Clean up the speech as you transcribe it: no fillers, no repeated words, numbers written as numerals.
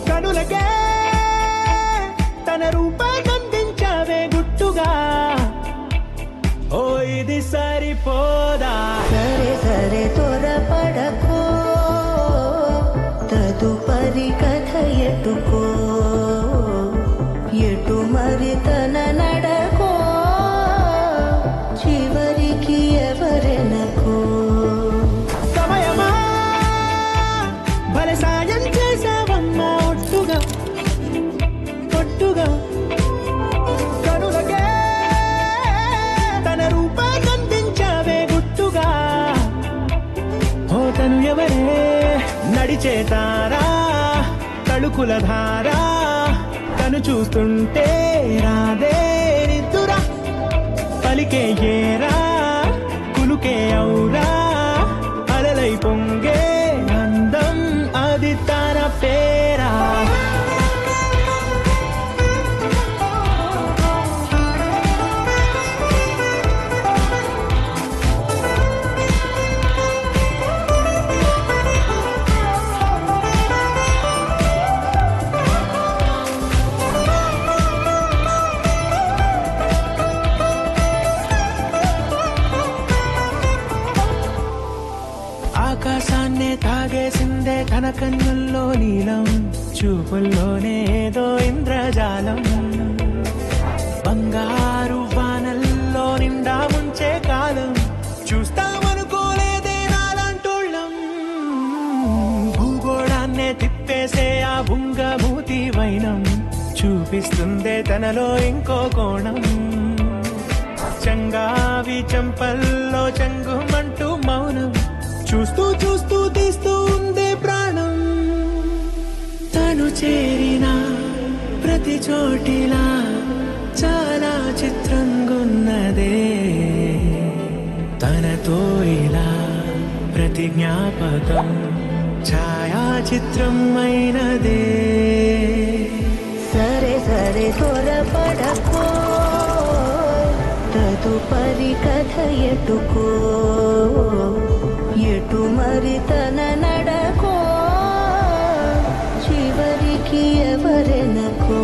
కనులకే తన రూపాన్నందించావే గుట్టుగా ఓ ఇది సరిపోదా సరే సరే త్వరపడకో తదుపరి కథ ఎటుకో ఎటు మరి తన నడకో చివరికి ఎవరెనకో సమయమా భలే సాయం చేసావమ్మా ఒట్టుగా ఒట్టుగా కనులకే తన రూపాన్నందించావే గుట్టుగా ఓ తను ఎవరే నడిచేతారా తళుకుల ధారా తను చూస్తుంటే రాదే నిద్దురా పలికే ఏరా కులుకే ఔరా అలలై పొంగే అందం అది తన పేరా ఆకాశాన్నే తాగేసిందే తన కన్నుల్లో నీలం చూపుల్లోనే ఏదో ఇంద్రజాలం బంగారు వానల్లో నిండా ముంచే కాలం చూస్తామనుకోలేదే నాలాంటోళ్ళం భూగోళాన్నే తిప్పేసే ఆ బుంగమూతి వైనం చూపిస్తుందే తనలో ఇంకో కోణం చంగావి చంపల్లో చంగుమంటూ మౌనం చూస్తూ చూస్తూ తీస్తూ ఉందే ప్రాణం తను చేరిన ప్రతి చోటిలా చాలా చిత్రంగున్నదే తనతో ఇలా ప్రతి జ్ఞాపకం ఛాయాచిత్రం అయినదే సరే సరే త్వరపడకో తదుపరి కథ ఎటుకో ఎటు మరి తన నడకో చివరికి ఎవరెనకో